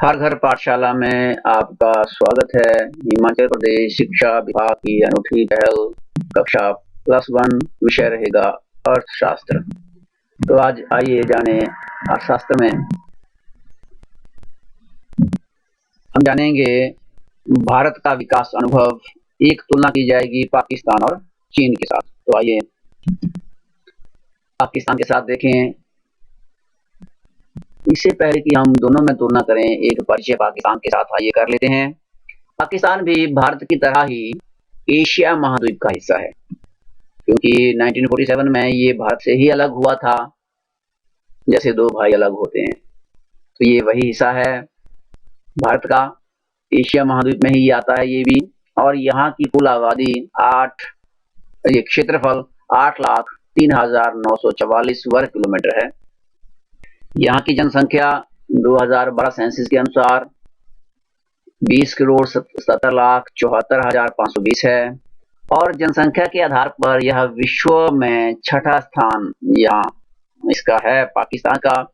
हर घर पाठशाला में आपका स्वागत है। हिमाचल प्रदेश शिक्षा विभाग की अनूठी पहल कक्षा +1 विषय रहेगा अर्थशास्त्र। तो आज आइए जाने अर्थशास्त्र में हम जानेंगे भारत का विकास अनुभव। एक तुलना की जाएगी पाकिस्तान और चीन के साथ। तो आइए पाकिस्तान के साथ देखें। इससे पहले कि हम दोनों में तुलना करें, एक परिचय पाकिस्तान के साथ आइए कर लेते हैं। पाकिस्तान भी भारत की तरह ही एशिया महाद्वीप का हिस्सा है, क्योंकि 1947 में ये भारत से ही अलग हुआ था, जैसे दो भाई अलग होते हैं। तो ये वही हिस्सा है भारत का, एशिया महाद्वीप में ही आता है ये भी। और यहाँ की कुल आबादी ये क्षेत्रफल 8,03,944 वर्ग किलोमीटर है। यहाँ की जनसंख्या 2012 सेंसस के अनुसार 20,70,74,520 है और जनसंख्या के आधार पर यह विश्व में छठा स्थान यहाँ इसका है, पाकिस्तान का।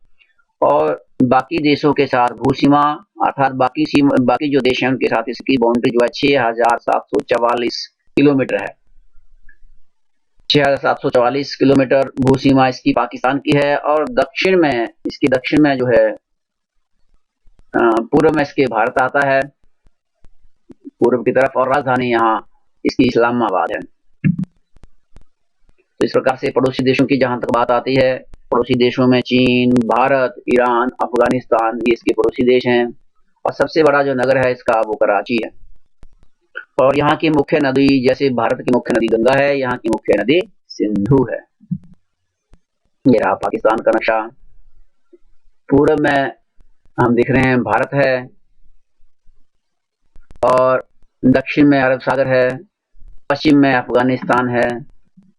और बाकी देशों के साथ भूसीमा अर्थात बाकी जो देश हैं उनके साथ इसकी बाउंड्री जो है 6,744 किलोमीटर है। 6,744 किलोमीटर भूसीमा इसकी पाकिस्तान की है। और दक्षिण में जो है पूर्व में इसके भारत आता है, पूर्व की तरफ। और राजधानी यहाँ इसकी इस्लामाबाद है। तो इस प्रकार से पड़ोसी देशों की जहां तक बात आती है, पड़ोसी देशों में चीन, भारत, ईरान, अफगानिस्तान ये इसके पड़ोसी देश हैं। और सबसे बड़ा जो नगर है इसका वो कराची है। और यहाँ की मुख्य नदी, जैसे भारत की मुख्य नदी गंगा है, यहाँ की मुख्य नदी सिंधु है। ये रहा पाकिस्तान का नक्शा। पूर्व में हम देख रहे हैं भारत है और दक्षिण में अरब सागर है, पश्चिम में अफगानिस्तान है।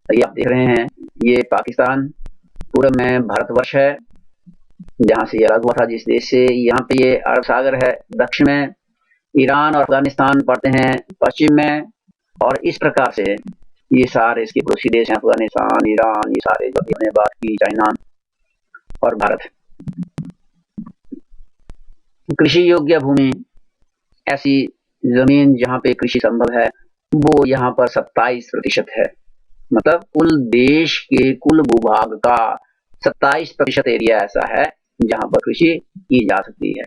ये आप देख रहे हैं, ये पाकिस्तान। पूर्व में भारतवर्ष है जहां से ये अलग हुआ था जिस देश से। यहाँ पे ये अरब सागर है दक्षिण में, ईरान और अफगानिस्तान पड़ते हैं पश्चिम में। और इस प्रकार से ये सारे इसके पड़ोसी देश हैं, अफगानिस्तान, ईरान, ये सारे जो हमने बात की, चाइना और भारत। कृषि योग्य भूमि, ऐसी जमीन जहां पे कृषि संभव है, वो यहाँ पर 27% है। मतलब कुल देश के कुल भूभाग का 27% एरिया ऐसा है जहां पर कृषि की जा सकती है।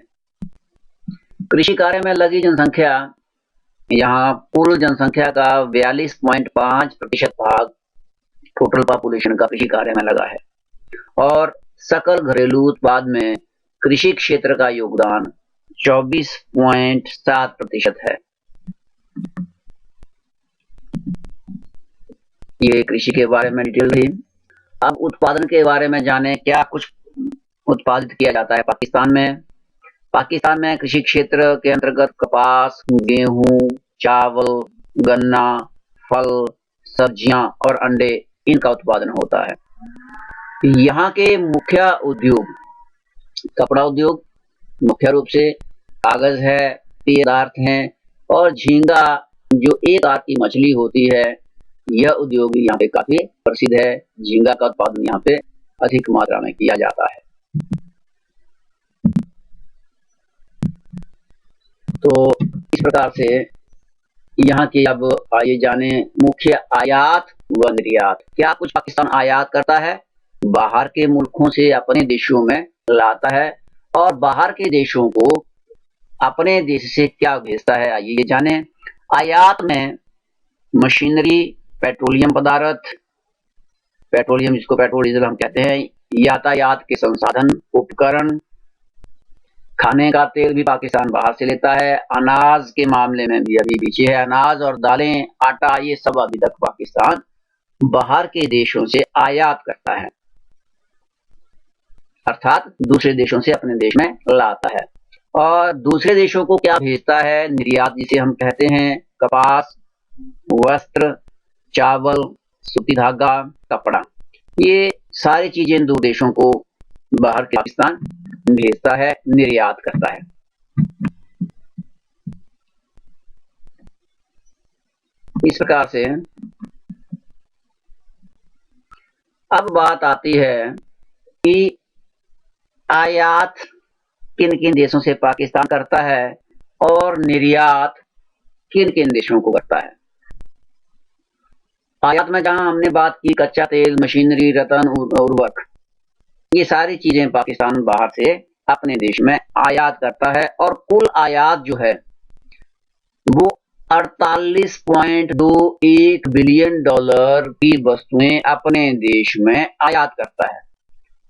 कृषि कार्य में लगी जनसंख्या, यहाँ कुल जनसंख्या का 42.5% भाग टोटल पॉपुलेशन का कृषि कार्य में लगा है। और सकल घरेलू उत्पाद में कृषि क्षेत्र का योगदान 24.7% है। ये कृषि के बारे में डिटेल रही। अब उत्पादन के बारे में जाने, क्या कुछ उत्पादित किया जाता है पाकिस्तान में। पाकिस्तान में कृषि क्षेत्र के अंतर्गत कपास, गेहूं, चावल, गन्ना, फल, सब्जियां और अंडे, इनका उत्पादन होता है। यहाँ के मुख्य उद्योग कपड़ा उद्योग मुख्य रूप से, कागज है, पेय पदार्थ हैं और झींगा जो एक आकार की मछली होती है, यह उद्योग भी यहाँ पे काफी प्रसिद्ध है। झींगा का उत्पादन यहाँ पे अधिक मात्रा में किया जाता है। तो इस प्रकार से यहाँ की अब आइए जाने मुख्य आयात व निर्यात। क्या कुछ पाकिस्तान आयात करता है, बाहर के मुल्कों से अपने देशों में लाता है, और बाहर के देशों को अपने देश से क्या भेजता है, आइए ये जाने। आयात में मशीनरी, पेट्रोलियम पदार्थ, पेट्रोलियम जिसको पेट्रोल डीजल हम कहते हैं, यातायात के संसाधन, उपकरण, खाने का तेल भी पाकिस्तान बाहर से लेता है। अनाज के मामले में भी अभी पीछे है। अनाज और दालें, आटा, ये सब अभी तक पाकिस्तान बाहर के देशों से आयात करता है, अर्थात दूसरे देशों से अपने देश में लाता है। और दूसरे देशों को क्या भेजता है, निर्यात जिसे हम कहते हैं। कपास, वस्त्र, चावल, सूती धागा, कपड़ा, ये सारी चीजें दो देशों को बाहर के पाकिस्तान भेजता है, निर्यात करता है। इस प्रकार से अब बात आती है कि आयात किन किन देशों से पाकिस्तान करता है और निर्यात किन किन देशों को करता है। आयात में जहां हमने बात की कच्चा तेल, मशीनरी, रतन, उर्वरक, ये सारी चीजें पाकिस्तान बाहर से अपने देश में आयात करता है और कुल आयात जो है वो 48.21 बिलियन डॉलर की वस्तुएं अपने देश में आयात करता है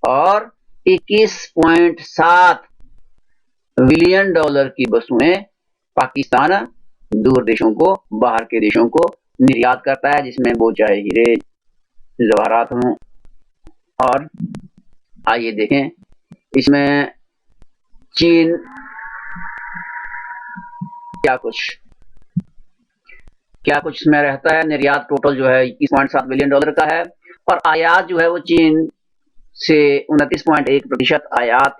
और 21.7 बिलियन डॉलर की वस्तुएं पाकिस्तान दूर देशों को, बाहर के देशों को निर्यात करता है, जिसमें वो चाहे हीरे जवाहरात हों। और आइए देखें इसमें चीन क्या कुछ इसमें रहता है। निर्यात टोटल जो है 21.7 बिलियन डॉलर का है और आयात जो है वो चीन से 29.1% आयात,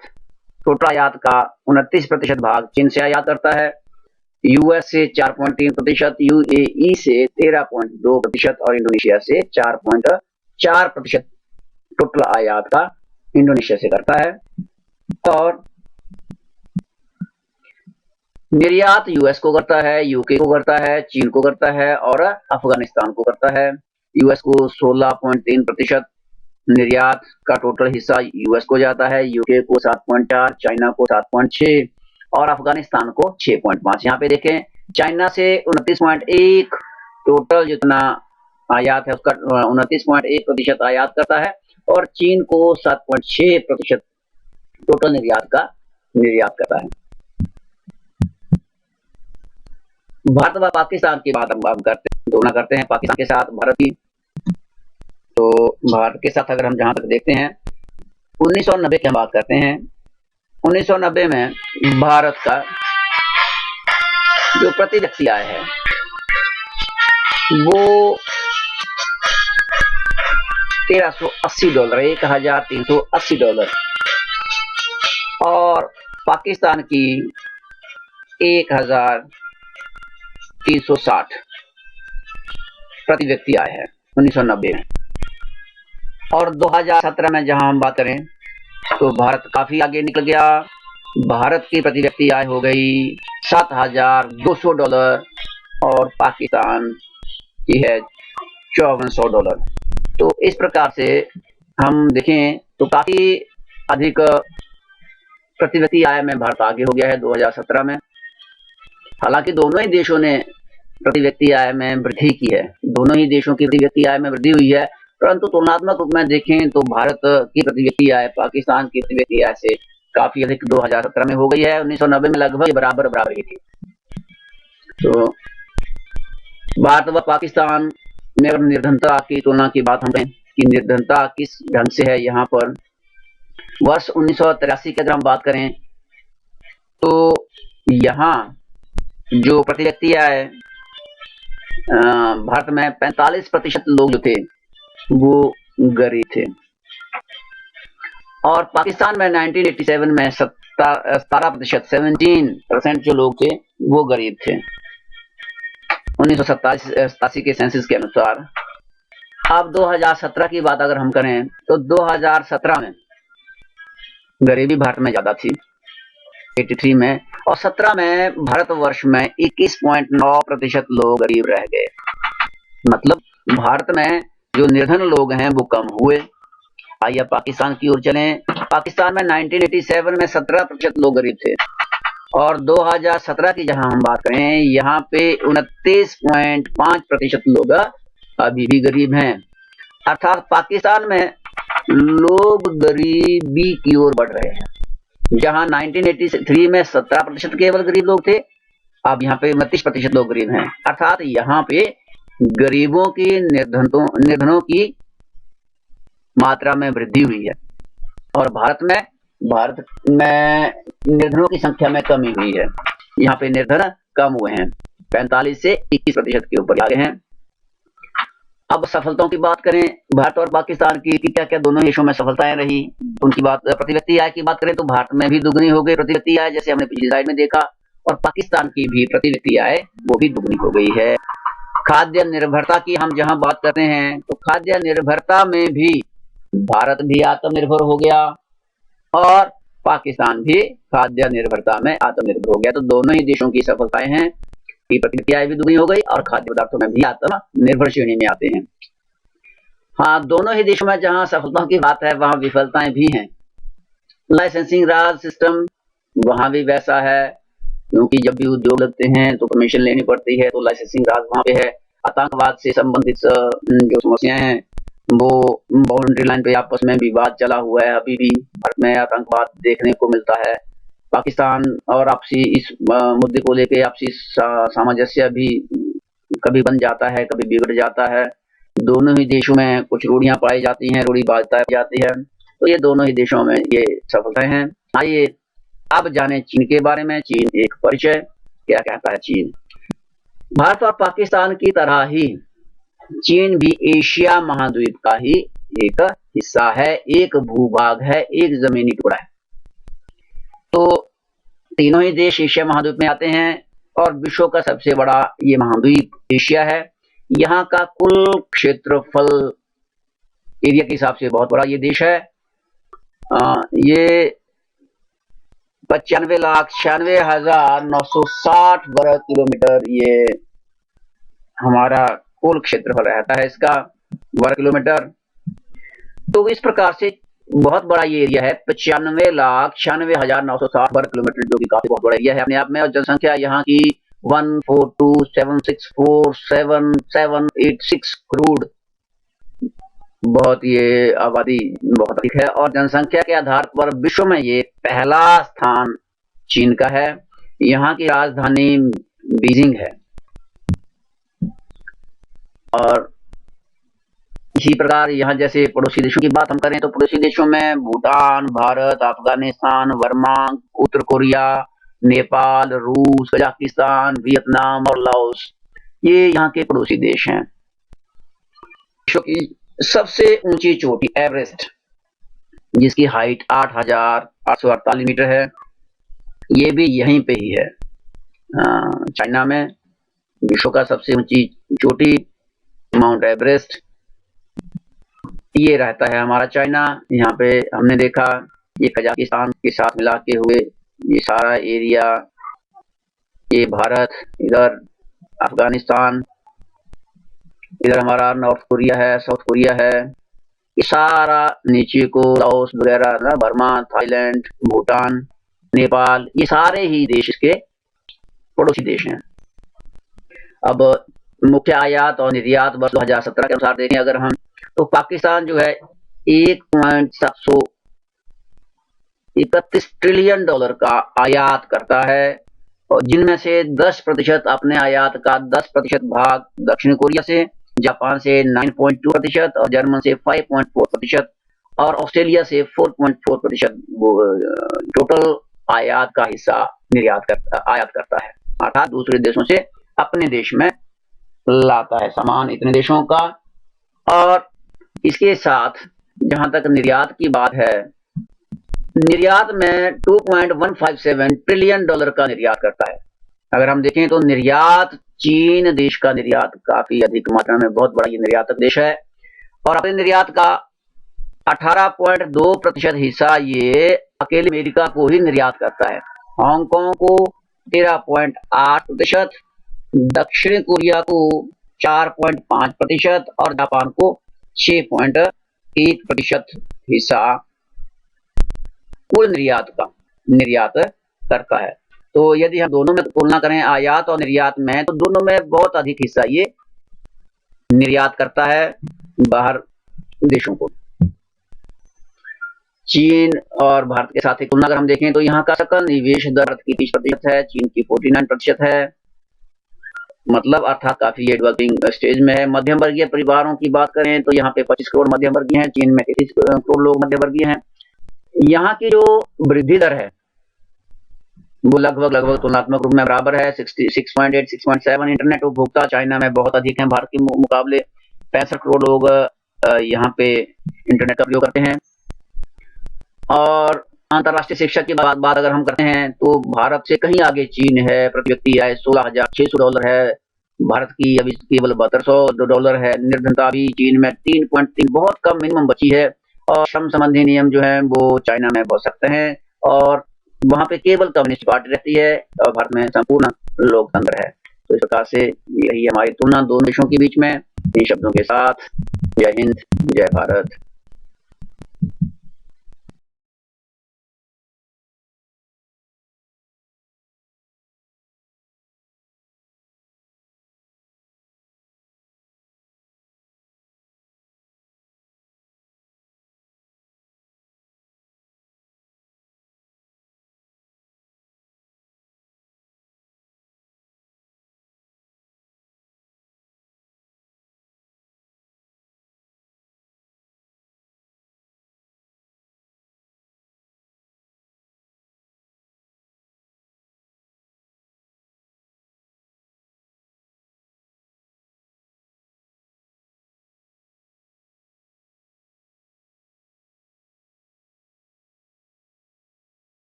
टोटल आयात का 29% भाग चीन से आयात करता है। यूएस से 4.3%, यूएई से 13.2% और इंडोनेशिया से 4.4% टोटल आयात का इंडोनेशिया से करता है। और निर्यात यूएस को करता है, यूके को करता है, चीन को करता है और अफगानिस्तान को करता है। यूएस को 16.3% निर्यात का टोटल हिस्सा यूएस को जाता है, यूके को 7.4, चाइना को 7.6 और अफगानिस्तान को 6.5। यहाँ पे देखें चाइना से 29.1 टोटल जितना आयात है उसका 29.1% आयात करता है और चीन को 7.6% टोटल निर्यात करता है। भारत व पाकिस्तान की बात हम तुलना करते हैं पाकिस्तान के साथ भारत की। तो भारत के साथ अगर हम जहां तक देखते हैं 1990 की बात करते हैं। 1990 में भारत का जो प्रति व्यक्ति आय है वो $1380, $1380 और पाकिस्तान की 1360 प्रति व्यक्ति आय है 1990 में। और 2017 में जहां हम बात करें तो भारत काफी आगे निकल गया। भारत की प्रति व्यक्ति आय हो गई $7200 और पाकिस्तान की है $5400। तो इस प्रकार से हम देखें तो काफी अधिक प्रति व्यक्ति आय में भारत आगे हो गया है 2017 में। हालांकि दोनों ही देशों ने प्रति व्यक्ति आय में वृद्धि की है, दोनों ही देशों की प्रति व्यक्ति आय में वृद्धि हुई है, परंतु तुलनात्मक रूप में देखें तो भारत की प्रति व्यक्ति आय पाकिस्तान की प्रति व्यक्ति आय से काफी अधिक 2017 में हो गई है। 1990 में लगभग बराबर ही थी। तो भारत व पाकिस्तान में निर्धनता की तुलना की बात हम करें कि निर्धनता किस ढंग से है, यहाँ पर वर्ष 1983 की अगर हम बात करें तो यहाँ जो प्रति व्यक्ति आय भारत में 45% लोग जो थे वो गरीब थे और पाकिस्तान में 1987 में 17% जो लोग थे वो गरीब थे 1987 के सेंसस के अनुसार। अब 2017 की बात अगर हम करें तो 2017 में गरीबी भारत में ज्यादा थी 83 में और 17 में भारतवर्ष में 21.9% लोग गरीब रह गए। मतलब भारत में जो निर्धन लोग हैं वो कम हुए। आइए पाकिस्तान की ओर चलें। पाकिस्तान में 1987 में 17% लोग गरीब थे और 2017 की जहां हम बात करें यहाँ पे 29.5% लोग अभी भी गरीब हैं। अर्थात पाकिस्तान में लोग गरीबी की ओर बढ़ रहे हैं। जहां 1983 में 17% केवल गरीब लोग थे, अब यहाँ पे 29% लोग गरीब हैं। अर्थात यहाँ पे गरीबों की निर्धनों की मात्रा में वृद्धि हुई है और भारत में निर्धनों की संख्या में कमी हुई है। यहाँ पे निर्धन कम हुए हैं, 45 से 21% के ऊपर आ गए हैं। अब सफलताओं की बात करें भारत और पाकिस्तान की कि क्या क्या दोनों देशों में सफलताएं रही, उनकी बात प्रति व्यक्ति आय की बात करें तो भारत में भी दुगनी हो गई प्रति व्यक्ति आय, जैसे हमने पिछली स्लाइड में देखा, और पाकिस्तान की भी प्रति व्यक्ति आय वो भी दुगनी हो गई है। खाद्य निर्भरता की हम जहां बात करते हैं तो खाद्य निर्भरता में भी भारत भी आत्मनिर्भर हो गया और पाकिस्तान भी खाद्य निर्भरता में आत्मनिर्भर हो गया। तो दोनों ही देशों की सफलताएं हैं कि प्रक्रियाएं भी दुगनी हो गई और खाद्य पदार्थों में भी आत्मनिर्भर श्रेणी में आते हैं। हाँ, दोनों ही देशों में जहां सफलताओं की बात है वहां विफलताएं भी हैं। लाइसेंसिंग राज सिस्टम वहां भी वैसा है, क्योंकि जब भी उद्योग लगते हैं तो परमिशन लेनी पड़ती है, तो लाइसेंसिंग राज वहां पे है। आतंकवाद से संबंधित जो समस्याएं हैं वो बाउंड्री लाइन पे आपस में विवाद चला हुआ है, अभी भी भारत में आतंकवाद देखने को मिलता है। पाकिस्तान और आपसी इस मुद्दे को लेके आपसी सामंजस्य भी कभी बन जाता है, कभी बिगड़ जाता है। दोनों ही देशों में कुछ रूढ़ियां पाई जाती हैं, रूढ़िवादिता पाई जाती है। तो ये दोनों ही देशों में ये सफलताएं हैं। आइए अब जाने चीन के बारे में। चीन एक परिचय, क्या कहता है चीन? भारत और पाकिस्तान की तरह ही चीन भी एशिया महाद्वीप का ही एक हिस्सा है, एक भूभाग है, एक जमीनी टुकड़ा है। तो तीनों ही देश एशिया महाद्वीप में आते हैं और विश्व का सबसे बड़ा ये महाद्वीप एशिया है। यहाँ का कुल क्षेत्रफल एरिया के हिसाब से बहुत बड़ा ये देश है। ये 95,96,960 वर्ग किलोमीटर ये हमारा कुल क्षेत्रफल रहता है इसका, वर्ग किलोमीटर। तो इस प्रकार से बहुत बड़ा ये एरिया है, 95,96,960 वर्ग किलोमीटर, जो कि काफी बहुत बड़ा एरिया है अपने आप में। और जनसंख्या यहाँ की 142764778 करोड़, बहुत ये आबादी बहुत अधिक है। और जनसंख्या के आधार पर विश्व में ये पहला स्थान चीन का है। यहाँ की राजधानी बीजिंग है। और इसी प्रकार यहाँ जैसे पड़ोसी देशों की बात हम करें तो पड़ोसी देशों में भूटान, भारत, अफगानिस्तान, वर्मा, उत्तर कोरिया, नेपाल, रूस, कजाकिस्तान, वियतनाम और लाओस, ये यहाँ के पड़ोसी देश हैं। विश्व की सबसे ऊंची चोटी एवरेस्ट, जिसकी हाइट 8,848 मीटर है, ये भी यहीं पे ही है, चाइना में। विश्व का सबसे ऊंची चोटी माउंट एवरेस्ट ये रहता है हमारा चाइना। यहाँ पे हमने देखा ये कजाकिस्तान के साथ मिला के हुए ये सारा एरिया, ये भारत, इधर अफगानिस्तान, इधर हमारा नॉर्थ कोरिया है, साउथ कोरिया है, ये सारा नीचे को लाओस वगैरह ना, बर्मा, थाईलैंड, भूटान, नेपाल, ये सारे ही देश इसके पड़ोसी देश हैं। अब मुख्य आयात और निर्यात वर्ष 2017 के अनुसार देखें अगर हम, तो पाकिस्तान जो है 1.731 ट्रिलियन डॉलर का आयात करता है, और जिनमें से 10% अपने आयात का 10% भाग दक्षिण कोरिया से, जापान से 9.2% और जर्मन से 5.4% और ऑस्ट्रेलिया से 4.4% टोटल आयात का हिस्सा आयात करता है, अर्थात दूसरे देशों से अपने देश में लाता है सामान, इतने देशों का। और इसके साथ जहां तक निर्यात की बात है, निर्यात में 2.157 ट्रिलियन डॉलर का निर्यात करता है। अगर हम देखें तो निर्यात, चीन देश का निर्यात काफी अधिक मात्रा में, बहुत बड़ा ये निर्यातक देश है। और अपने निर्यात का 18.2% हिस्सा ये अकेले अमेरिका को ही निर्यात करता है, हांगकांग को 13.8%, दक्षिण कोरिया को 4.5% और जापान को 6.1% हिस्सा कुल निर्यात का निर्यात करता है। तो यदि हम दोनों में तुलना करें आयात और निर्यात में, तो दोनों में बहुत अधिक हिस्सा ये निर्यात करता है बाहर देशों को। चीन और भारत के साथ तुलना अगर हम देखें तो यहाँ का सकल निवेश दर भारत की 30% है, चीन की 49% है, मतलब अर्थात काफी डेवलपिंग स्टेज में है। मध्यम वर्गीय परिवारों की बात करें तो यहाँ पे 25 करोड़ मध्यम वर्गीय हैं, चीन में 33 करोड़ लोग मध्यम वर्गीय हैं। यहाँ की जो वृद्धि दर है वो लगभग तुलनात्मक रूप में बराबर है, 6.8 6.7। इंटरनेट उपभोक्ता चाइना में बहुत अधिक हैं, भारत के मुकाबले 65 करोड़ लोग यहाँ पे इंटरनेट का उपयोग करते हैं। और अंतर्राष्ट्रीय शिक्षा की बात अगर हम करते हैं तो भारत से कहीं आगे चीन है। प्रति व्यक्ति आय $16,600 है, भारत की अभी केवल $7200 है। निर्धनता भी चीन में 3.3, बहुत कम मिनिमम बची है। और श्रम संबंधी नियम जो है वो चाइना में बहुत सख्त हैं और वहाँ पे केवल कम्युनिस्ट पार्टी रहती है और भारत में संपूर्ण लोकतंत्र है। तो इस प्रकार से यही हमारी तुलना दोनों देशों के बीच में इन शब्दों के साथ। जय हिंद, जय भारत।